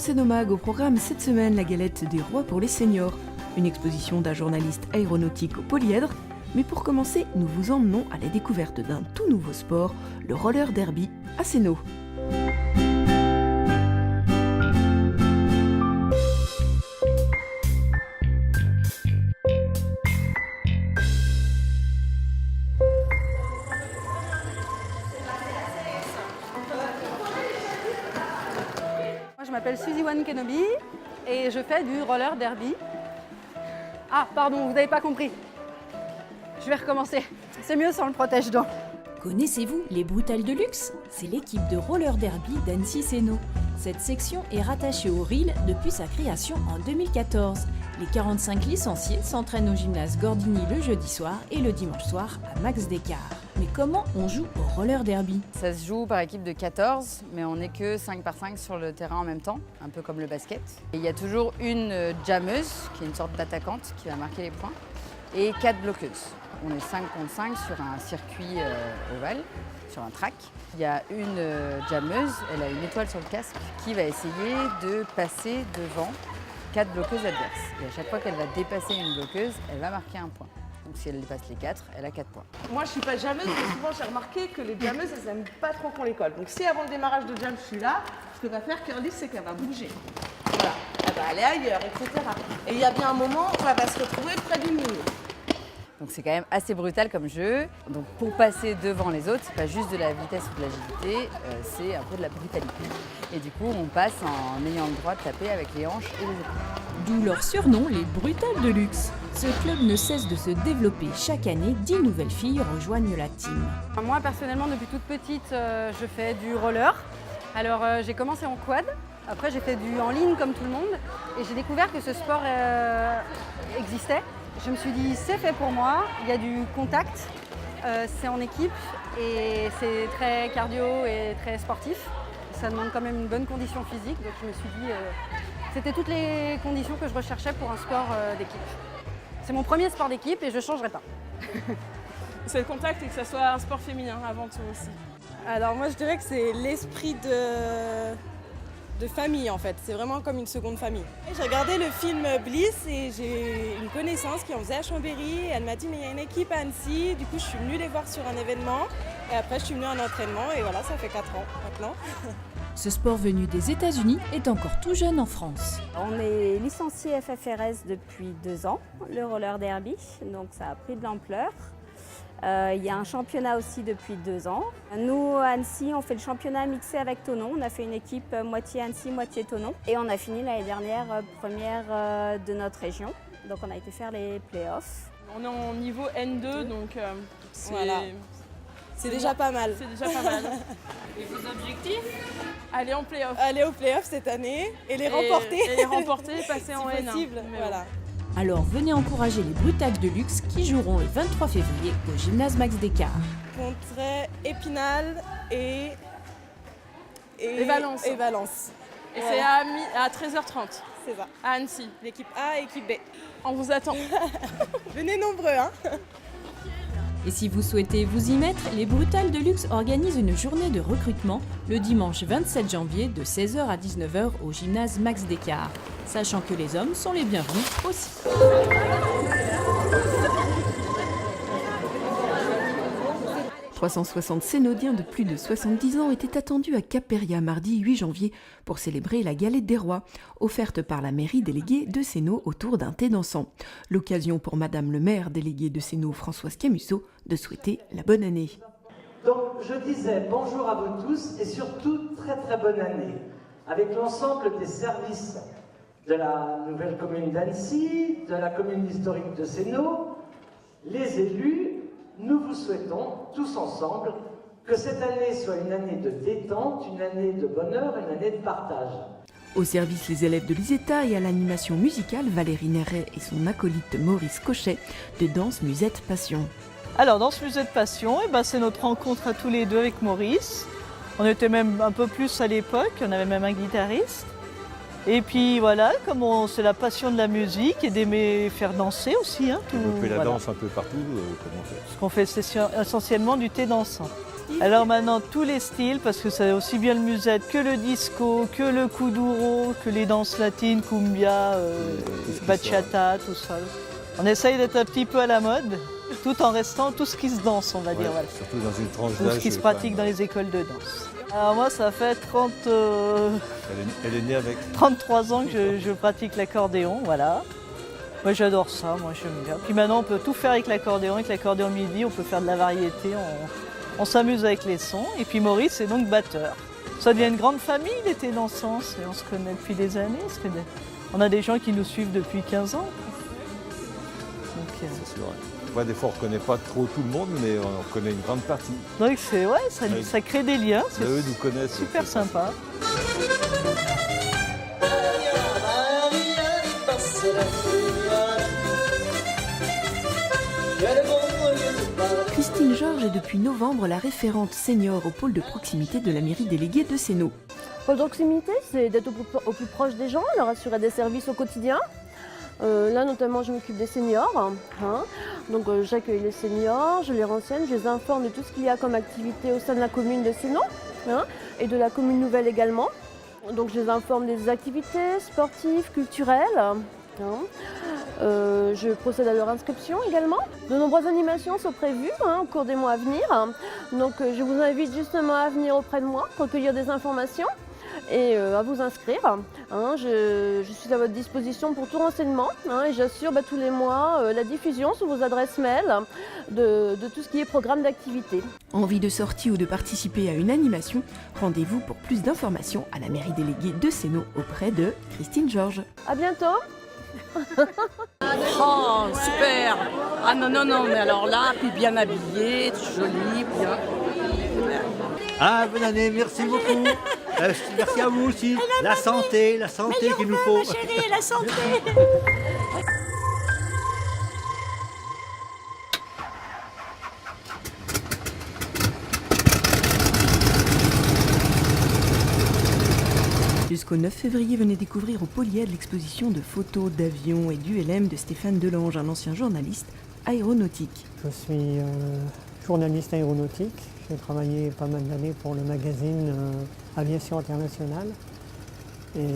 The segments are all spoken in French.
Cénomag, au programme cette semaine, la galette des rois pour les seniors. Une exposition d'un journaliste aéronautique au polyèdre. Mais pour commencer, nous vous emmenons à la découverte d'un tout nouveau sport, le roller derby à Sénaux. Je m'appelle Suzy Wan Kenobi et je fais du roller derby. Ah, pardon, vous n'avez pas compris. Je vais recommencer. C'est mieux sans le protège-dents. Connaissez-vous les Brutales de Luxe? C'est l'équipe de roller derby d'Annecy Sénaux. Cette section est rattachée au RIL depuis sa création en 2014. Les 45 licenciés s'entraînent au gymnase Gordini le jeudi soir et le dimanche soir à Max Descartes. Mais comment on joue au roller derby? Ça se joue par équipe de 14, mais on n'est que 5 par 5 sur le terrain en même temps, un peu comme le basket. Et il y a toujours une jammeuse, qui est une sorte d'attaquante, qui va marquer les points, et 4 bloqueuses. On est 5 contre 5 sur un circuit ovale, sur un track. Il y a une jammeuse, elle a une étoile sur le casque, qui va essayer de passer devant 4 bloqueuses adverses. Et à chaque fois qu'elle va dépasser une bloqueuse, elle va marquer un point. Donc si elle dépasse les 4, elle a 4 points. Moi je suis pas jammeuse, mais souvent j'ai remarqué que les jameuses elles n'aiment pas trop qu'on les colle. Donc si avant le démarrage de jam je suis là, ce que va faire Curly c'est qu'elle va bouger. Voilà, elle va aller ailleurs, etc. Et il y a bien un moment où elle va se retrouver près d'une ligne. Donc c'est quand même assez brutal comme jeu. Donc pour passer devant les autres, c'est pas juste de la vitesse ou de l'agilité, c'est un peu de la brutalité. Et du coup, on passe en ayant le droit de taper avec les hanches et les épaules. D'où leur surnom, les Brutales de Luxe. Ce club ne cesse de se développer. Chaque année, 10 nouvelles filles rejoignent la team. Moi, personnellement, depuis toute petite, je fais du roller. Alors, j'ai commencé en quad. Après, j'ai fait du en ligne comme tout le monde. Et j'ai découvert que ce sport existait. Je me suis dit, c'est fait pour moi. Il y a du contact, c'est en équipe et c'est très cardio et très sportif. Ça demande quand même une bonne condition physique. Donc, je me suis dit, c'était toutes les conditions que je recherchais pour un sport d'équipe. C'est mon premier sport d'équipe et je ne changerai pas. C'est le contact et que ça soit un sport féminin avant tout aussi. Alors moi je dirais que c'est l'esprit de famille en fait, c'est vraiment comme une seconde famille. J'ai regardé le film Bliss et j'ai une connaissance qui en faisait à Chambéry. Elle m'a dit mais il y a une équipe à Annecy, du coup je suis venue les voir sur un événement et après je suis venue en entraînement et voilà ça fait 4 ans maintenant. Ce sport venu des États-Unis est encore tout jeune en France. On est licencié FFRS depuis 2 ans, le roller derby, donc ça a pris de l'ampleur. Il y a un championnat aussi depuis 2 ans. Nous, à Annecy, on fait le championnat mixé avec Thonon. On a fait une équipe moitié Annecy, moitié Thonon. Et on a fini l'année dernière première de notre région. Donc on a été faire les playoffs. On est en niveau N2, donc c'est Voilà. C'est déjà pas mal. C'est déjà pas mal. Et vos objectifs? Aller en play-off. Aller aux playoffs cette année et les remporter. Et les remporter, passer en si N1. possible. Mais Voilà. Alors venez encourager les Brutales de Luxe qui joueront le 23 février au gymnase Max Descartes. Contre Épinal et Valence. Et Valence. Et Voilà. c'est à 13h30 C'est ça. à Annecy. L'équipe A et l'équipe B. On vous attend. Venez nombreux hein. Et si vous souhaitez vous y mettre, les Brutales de Luxe organisent une journée de recrutement le dimanche 27 janvier de 16h à 19h au gymnase Max Descartes, sachant que les hommes sont les bienvenus aussi. 360 Sénaudiens de plus de 70 ans étaient attendus à Cap-Péria mardi 8 janvier pour célébrer la galette des rois, offerte par la mairie déléguée de Sénaux autour d'un thé dansant. L'occasion pour Madame le maire déléguée de Sénaux, Françoise Camusso, de souhaiter la bonne année. Donc je disais bonjour à vous tous et surtout très très bonne année. Avec l'ensemble des services de la nouvelle commune d'Annecy, de la commune historique de Sénaux, les élus, nous vous souhaitons tous ensemble que cette année soit une année de détente, une année de bonheur, une année de partage. Au service, les élèves de l'ISETA et à l'animation musicale, Valérie Néret et son acolyte Maurice Cochet de Danse Musette Passion. Alors, Danse Musette Passion, c'est notre rencontre à tous les deux avec Maurice. On était même un peu plus à l'époque, on avait même un guitariste. Et puis voilà, comme c'est la passion de la musique et d'aimer faire danser aussi. Hein, développer la danse un peu partout, comment on fait? Ce qu'on fait, c'est essentiellement du thé dansant. Alors maintenant, tous les styles, parce que c'est aussi bien le musette que le disco, que le kuduro, que les danses latines, cumbia, bachata, tout ça. On essaye d'être un petit peu à la mode, tout en restant tout ce qui se danse, on va dire. Voilà. Surtout dans une tranche Tout d'âge. ce qui se pratique dans les écoles de danse. Alors moi, ça fait Elle est née avec. 33 ans que je pratique l'accordéon, voilà. Moi j'adore ça, moi j'aime bien. Puis maintenant on peut tout faire avec l'accordéon MIDI, on peut faire de la variété, on s'amuse avec les sons. Et puis Maurice est donc batteur. Ça devient une grande famille l'été dansant, on se connaît depuis des années. On a des gens qui nous suivent depuis 15 ans. C'est sûr. Ouais, des fois on ne reconnaît pas trop tout le monde, mais on connaît une grande partie. Donc ça crée des liens, eux nous connaissent. Super sympa. Christine Georges est depuis novembre la référente senior au pôle de proximité de la mairie déléguée de Sénot. Le pôle de proximité, c'est d'être au plus proche des gens, leur assurer des services au quotidien. Là notamment je m'occupe des seniors, donc j'accueille les seniors, je les renseigne, je les informe de tout ce qu'il y a comme activité au sein de la commune de Sénot et de la commune nouvelle également. Donc je les informe des activités sportives, culturelles. Je procède à leur inscription également. De nombreuses animations sont prévues au cours des mois à venir. Donc je vous invite justement à venir auprès de moi, recueillir des informations et à vous inscrire. Je suis à votre disposition pour tout renseignement et j'assure tous les mois la diffusion sur vos adresses mail de tout ce qui est programme d'activité. Envie de sortie ou de participer à une animation? Rendez-vous pour plus d'informations à la mairie déléguée de Sénot auprès de Christine Georges. À bientôt. Oh, super! Ah non, mais alors là, puis bien habillé, joli, bien. Ah, bonne année, merci beaucoup. Merci à vous aussi. La santé qu'il nous faut. Ma chérie, la santé! Jusqu'au 9 février, venez découvrir au Polyèdre l'exposition de photos d'avions et d'ULM de Stéphane Delange, un ancien journaliste aéronautique. Je suis journaliste aéronautique. J'ai travaillé pas mal d'années pour le magazine Aviation Internationale. Et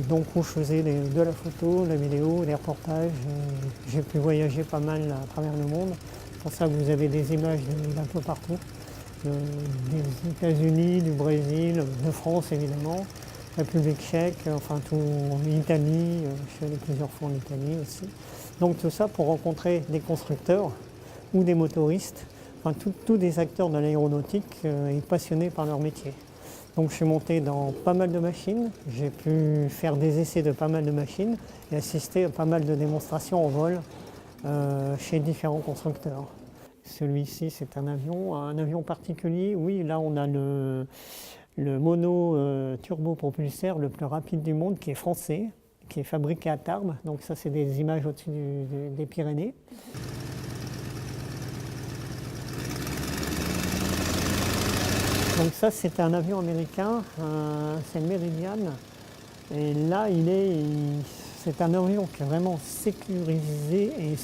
donc où je faisais de la photo, la vidéo, des reportages. J'ai pu voyager pas mal à travers le monde. C'est pour ça que vous avez des images d'un peu partout. Des États-Unis, du Brésil, de France évidemment. République tchèque, enfin tout, l'Italie, je suis allé plusieurs fois en Italie aussi. Donc tout ça pour rencontrer des constructeurs ou des motoristes, enfin tous des acteurs de l'aéronautique et passionnés par leur métier. Donc je suis monté dans pas mal de machines, j'ai pu faire des essais de pas mal de machines et assister à pas mal de démonstrations en vol chez différents constructeurs. Celui-ci c'est un avion particulier, oui là on a le mono turbopropulseur le plus rapide du monde qui est français, qui est fabriqué à Tarbes. Donc ça c'est des images au-dessus des Pyrénées. Donc ça c'est un avion américain, c'est le Meridian. Et là c'est un avion qui est vraiment sécurisé et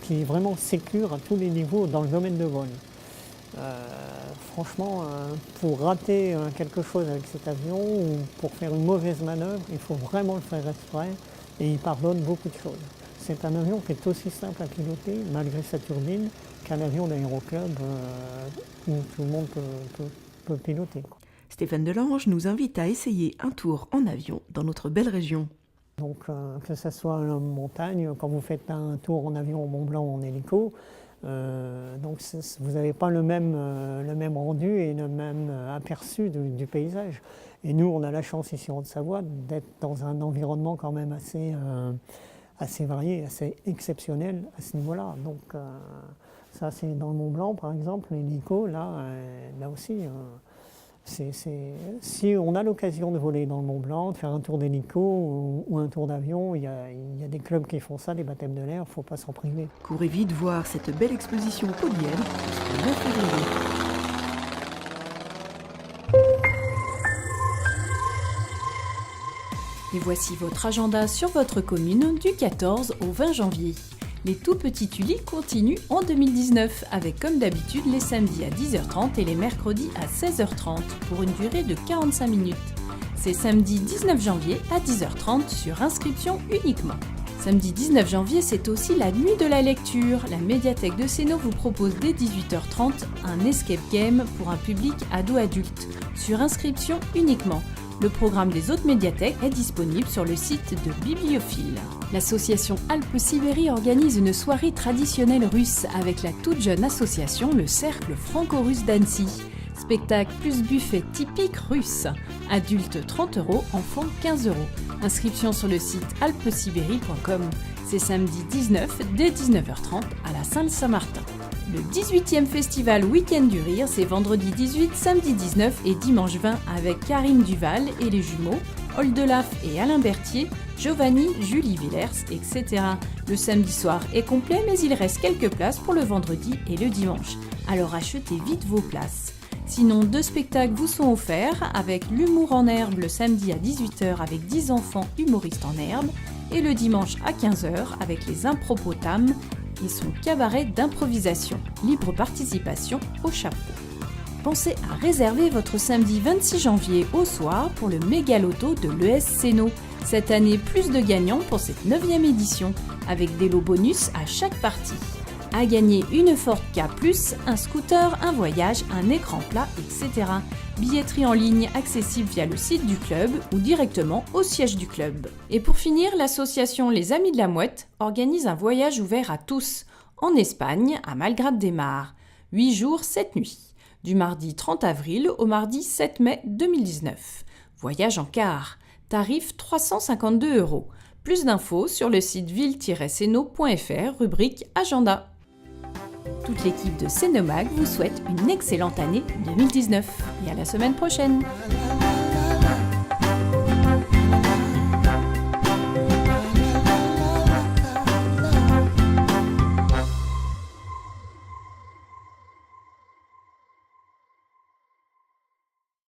qui est vraiment sécure à tous les niveaux dans le domaine de vol. Franchement, pour rater quelque chose avec cet avion ou pour faire une mauvaise manœuvre, il faut vraiment le faire exprès et il pardonne beaucoup de choses. C'est un avion qui est aussi simple à piloter, malgré sa turbine, qu'un avion d'aéroclub où tout le monde peut piloter. Stéphane Delange nous invite à essayer un tour en avion dans notre belle région. Donc que ce soit en montagne, quand vous faites un tour en avion au Mont Blanc ou en hélico, donc vous n'avez pas le même rendu et le même aperçu du paysage. Et nous, on a la chance ici en Haute-Savoie d'être dans un environnement quand même assez varié, assez exceptionnel à ce niveau-là. Donc ça, c'est dans le Mont Blanc, par exemple, l'hélico, là aussi. Si on a l'occasion de voler dans le Mont Blanc, de faire un tour d'hélico ou un tour d'avion, il y a des clubs qui font ça, des baptêmes de l'air, il ne faut pas s'en priver. Courez vite voir cette belle exposition au Polyèdre jusqu'au 9 février. Et voici votre agenda sur votre commune du 14 au 20 janvier. Les tout petits tulis continuent en 2019 avec comme d'habitude les samedis à 10h30 et les mercredis à 16h30 pour une durée de 45 minutes. C'est samedi 19 janvier à 10h30 sur inscription uniquement. Samedi 19 janvier, c'est aussi la nuit de la lecture. La médiathèque de Sénaux vous propose dès 18h30 un escape game pour un public ado-adulte, sur inscription uniquement. Le programme des autres médiathèques est disponible sur le site de Bibliophile. L'association Alpes-Sibérie organise une soirée traditionnelle russe avec la toute jeune association Le Cercle Franco-Russe d'Annecy. Spectacle plus buffet typique russe. Adultes 30 €, enfants 15 €. Inscription sur le site alpesibérie.com. C'est samedi 19 dès 19h30 à la Salle-Saint-Martin. Le 18e festival Week-end du Rire, c'est vendredi 18, samedi 19 et dimanche 20 avec Karine Duval et les jumeaux, Oldelaf et Alain Berthier, Giovanni, Julie Villers, etc. Le samedi soir est complet, mais il reste quelques places pour le vendredi et le dimanche. Alors achetez vite vos places. Sinon, 2 spectacles vous sont offerts avec l'humour en herbe le samedi à 18h avec 10 enfants humoristes en herbe et le dimanche à 15h avec les Impropotames et son cabaret d'improvisation. Libre participation au chapeau. Pensez à réserver votre samedi 26 janvier au soir pour le méga loto de l'ES Sénaux. Cette année, plus de gagnants pour cette 9e édition avec des lots bonus à chaque partie. À gagner une Ford K+, un scooter, un voyage, un écran plat, etc. Billetterie en ligne accessible via le site du club ou directement au siège du club. Et pour finir, l'association Les Amis de la Mouette organise un voyage ouvert à tous, en Espagne, à Malgrad des Mares. 8 jours, 7 nuits. Du mardi 30 avril au mardi 7 mai 2019. Voyage en car. Tarif 352 €. Plus d'infos sur le site ville-sénaux.fr, rubrique Agenda. Toute l'équipe de Sénomag vous souhaite une excellente année 2019 et à la semaine prochaine.